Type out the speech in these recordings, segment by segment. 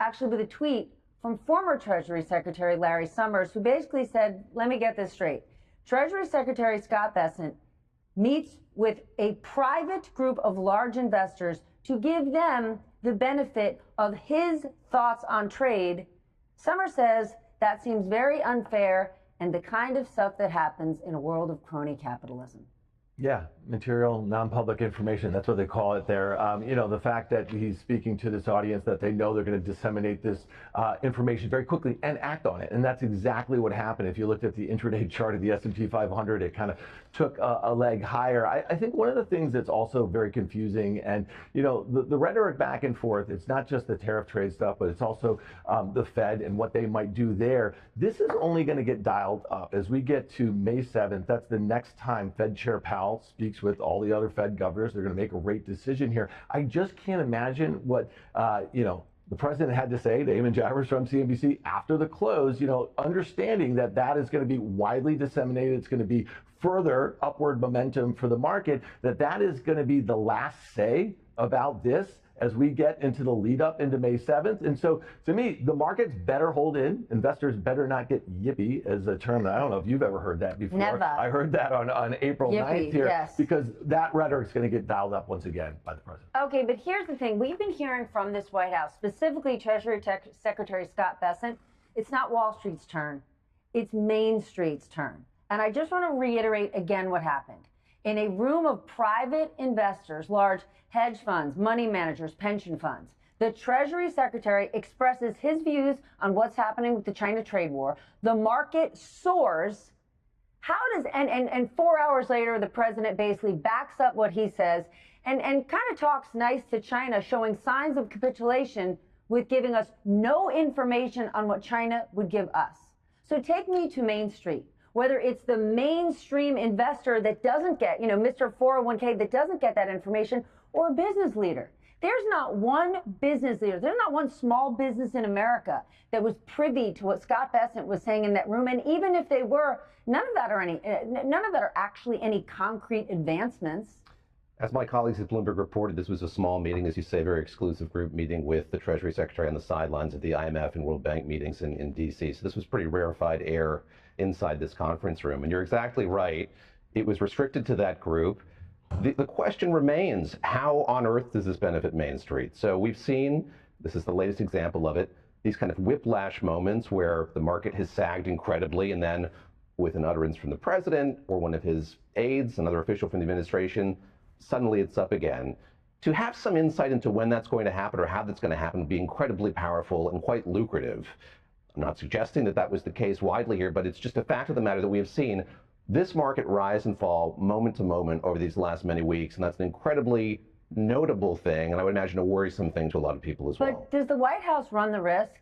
actually with a tweet from former Treasury Secretary Larry Summers, who basically said, let me get this straight. Treasury Secretary Scott Bessent meets with a private group of large investors to give them the benefit of his thoughts on trade. Summers says that seems very unfair and the kind of stuff that happens in a world of crony capitalism. Yeah, material, non-public information. That's what they call it there. You know, the fact that he's speaking to this audience, that they know they're going to disseminate this information very quickly and act on it. And that's exactly what happened. If you looked at the intraday chart of the S&P 500, it kind of took a leg higher. I think one of the things that's also very confusing, and, you know, the rhetoric back and forth, it's not just the tariff trade stuff, but it's also the Fed and what they might do there. This is only going to get dialed up as we get to May 7th. That's the next time Fed Chair Powell speaks with all the other Fed governors. They're going to make a rate decision here. I just can't imagine what, you know, the president had to say to Eamon Javers from CNBC after the close, you know, understanding that that is going to be widely disseminated. It's going to be further upward momentum for the market, that is going to be the last say about this as we get into the lead up into May 7th. And so to me, the markets better hold in. Investors better not get yippy, as a term that I don't know if you've ever heard that before. Never. I heard that on April Yippee, 9th here, yes. because that rhetoric's going to get dialed up once again by the president. Okay, but here's the thing. We've been hearing from this White House, specifically Treasury Secretary Scott Bessent, it's not Wall Street's turn, it's Main Street's turn. And I just want to reiterate again what happened. In a room of private investors, large hedge funds, money managers, pension funds, the Treasury Secretary expresses his views on what's happening with the China trade war. The market soars. How does, and 4 hours later, the president basically backs up what he says and kind of talks nice to China, showing signs of capitulation with giving us no information on what China would give us. So take me to Main Street. Whether it's the mainstream investor that doesn't get, you know, Mr. 401k that doesn't get that information, or a business leader. There's not one business leader, there's not one small business in America that was privy to what Scott Bessent was saying in that room. And even if they were, none of that are actually any concrete advancements. As my colleagues at Bloomberg reported, this was a small meeting, as you say, very exclusive group meeting with the Treasury Secretary on the sidelines of the IMF and World Bank meetings in D.C. So this was pretty rarefied air inside this conference room. And you're exactly right. It was restricted to that group. The question remains, how on earth does this benefit Main Street? So we've seen, this is the latest example of it, these kind of whiplash moments where the market has sagged incredibly, and then with an utterance from the president or one of his aides, another official from the administration, suddenly it's up again. To have some insight into when that's going to happen or how that's going to happen would be incredibly powerful and quite lucrative. I'm not suggesting that that was the case widely here, but it's just a fact of the matter that we have seen this market rise and fall moment to moment over these last many weeks, and that's an incredibly notable thing, and I would imagine a worrisome thing to a lot of people as well. But does the White House run the risk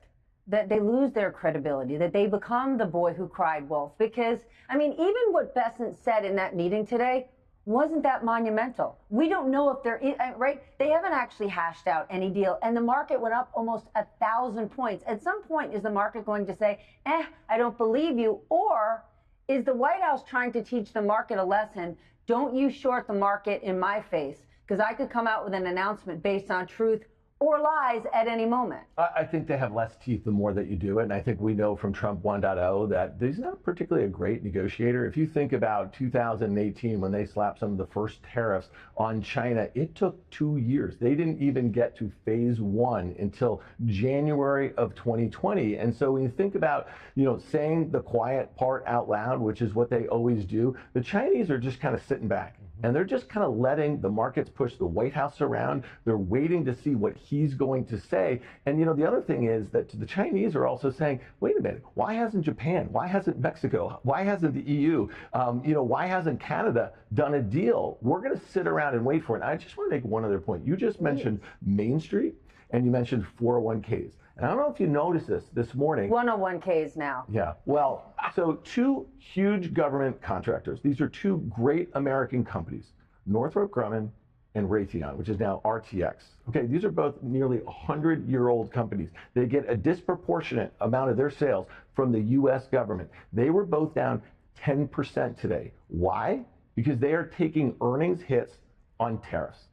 that they lose their credibility, that they become the boy who cried wolf? Because, I mean, even what Bessent said in that meeting today wasn't that monumental. We don't know if they're, right? They haven't actually hashed out any deal, and the market went up almost 1,000 points. At some point, is the market going to say, I don't believe you, or is the White House trying to teach the market a lesson? Don't you short the market in my face, because I could come out with an announcement based on truth or lies at any moment. I think they have less teeth the more that you do it. And I think we know from Trump 1.0 that he's not particularly a great negotiator. If you think about 2018, when they slapped some of the first tariffs on China, it took 2 years. They didn't even get to phase one until January of 2020. And so when you think about, you know, saying the quiet part out loud, which is what they always do, the Chinese are just kind of sitting back. And they're just kind of letting the markets push the White House around. They're waiting to see what he's going to say. And, you know, the other thing is that the Chinese are also saying, wait a minute, why hasn't Japan? Why hasn't Mexico? Why hasn't the EU? You know, why hasn't Canada done a deal? We're going to sit around and wait for it. And I just want to make one other point. You just mentioned Main Street and you mentioned 401ks. And I don't know if you noticed this morning. 101ks now. Yeah. Well, so two huge government contractors. These are two great American companies, Northrop Grumman and Raytheon, which is now RTX. Okay, these are both nearly 100-year-old companies. They get a disproportionate amount of their sales from the U.S. government. They were both down 10% today. Why? Because they are taking earnings hits on tariffs.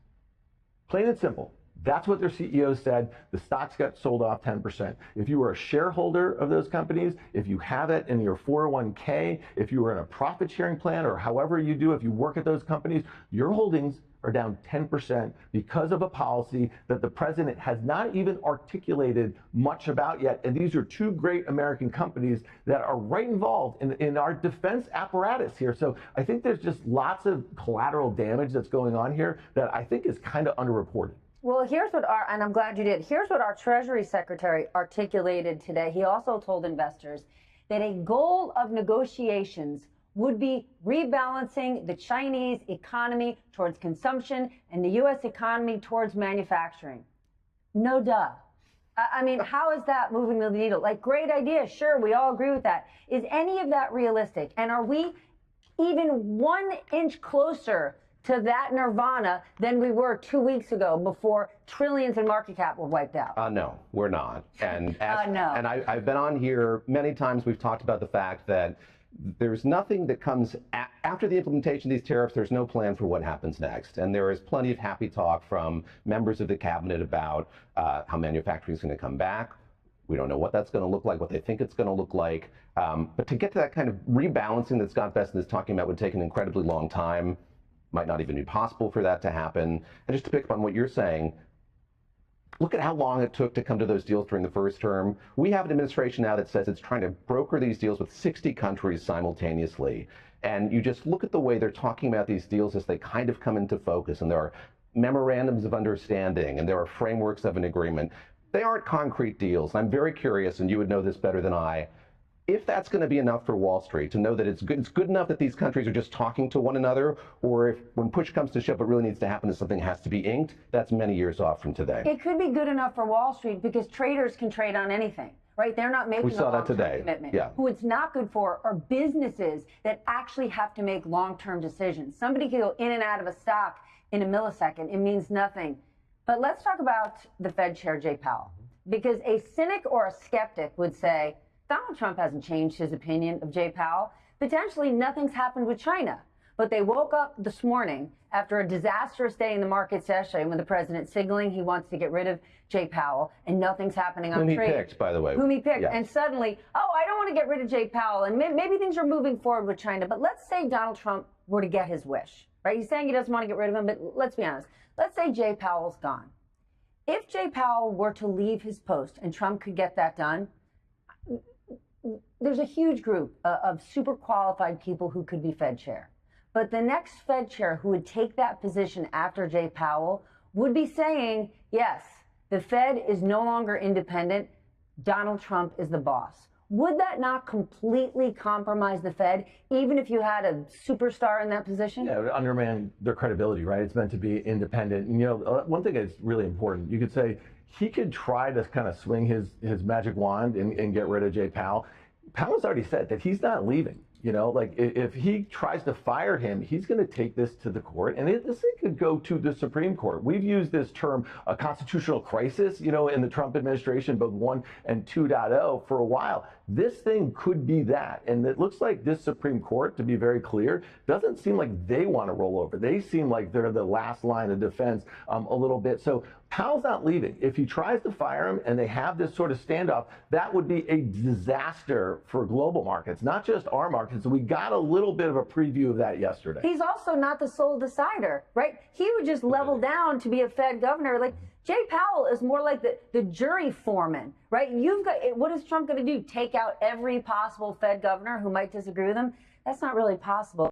Plain and simple. That's what their CEO said. The stocks got sold off 10%. If you were a shareholder of those companies, if you have it in your 401k, if you were in a profit sharing plan, or however you do, if you work at those companies, your holdings are down 10% because of a policy that the president has not even articulated much about yet. And these are two great American companies that are right involved in our defense apparatus here. So I think there's just lots of collateral damage that's going on here that I think is kind of underreported. Well, here's what and I'm glad you did. Here's what our Treasury Secretary articulated today. He also told investors that a goal of negotiations would be rebalancing the Chinese economy towards consumption and the U.S. economy towards manufacturing. No duh. I mean, how is that moving the needle? Like, great idea. Sure, we all agree with that. Is any of that realistic? And are we even 1 inch closer to that nirvana than we were 2 weeks ago before trillions in market cap were wiped out? No, we're not. And No. And I've been on here many times. We've talked about the fact that there's nothing that comes after the implementation of these tariffs. There's no plan for what happens next. And there is plenty of happy talk from members of the cabinet about how manufacturing is going to come back. We don't know what that's going to look like, what they think it's going to look like. But to get to that kind of rebalancing that Scott Bessent is talking about would take an incredibly long time. Might not even be possible for that to happen. And just to pick up on what you're saying, look at how long it took to come to those deals during the first term. We have an administration now that says it's trying to broker these deals with 60 countries simultaneously. And you just look at the way they're talking about these deals as they kind of come into focus. And there are memorandums of understanding and there are frameworks of an agreement. They aren't concrete deals. I'm very curious, and you would know this better than I, if that's going to be enough for Wall Street to know that it's good enough that these countries are just talking to one another, or if when push comes to shove, what really needs to happen is something has to be inked. That's many years off from today. It could be good enough for Wall Street because traders can trade on anything, right? They're not making We saw a that long-term today. commitment. Yeah. Who it's not good for are businesses that actually have to make long-term decisions. Somebody can go in and out of a stock in a millisecond. It means nothing. But let's talk about the Fed Chair, Jay Powell, because a cynic or a skeptic would say, Donald Trump hasn't changed his opinion of Jay Powell. Potentially nothing's happened with China. But they woke up this morning after a disastrous day in the markets yesterday when the president signaling he wants to get rid of Jay Powell and nothing's happening on trade. Whom he picked, by the way. Whom he picked. Yeah. And suddenly, oh, I don't want to get rid of Jay Powell. And maybe things are moving forward with China. But let's say Donald Trump were to get his wish, right? He's saying he doesn't want to get rid of him. But let's be honest. Let's say Jay Powell's gone. If Jay Powell were to leave his post and Trump could get that done, there's a huge group of super qualified people who could be Fed chair. But the next Fed chair who would take that position after Jay Powell would be saying, yes, the Fed is no longer independent. Donald Trump is the boss. Would that not completely compromise the Fed, even if you had a superstar in that position? Yeah, it would undermine their credibility, right? It's meant to be independent. And, you know, one thing that's really important, you could say he could try to kind of swing his magic wand and get rid of Jay Powell. Powell's already said that he's not leaving. You know, like if he tries to fire him, he's going to take this to the court, and this could go to the Supreme Court. We've used this term, a constitutional crisis, you know, in the Trump administration, both 1 and 2.0 for a while. This thing could be that. And it looks like this Supreme Court, to be very clear, doesn't seem like they want to roll over. They seem like they're the last line of defense a little bit. So Powell's not leaving. If he tries to fire him and they have this sort of standoff, that would be a disaster for global markets, not just our markets. We got a little bit of a preview of that yesterday. He's also not the sole decider, right? He would just level down to be a Fed governor. Like, Jay Powell is more like the jury foreman, right? What is Trump going to do? Take out every possible Fed governor who might disagree with him? That's not really possible.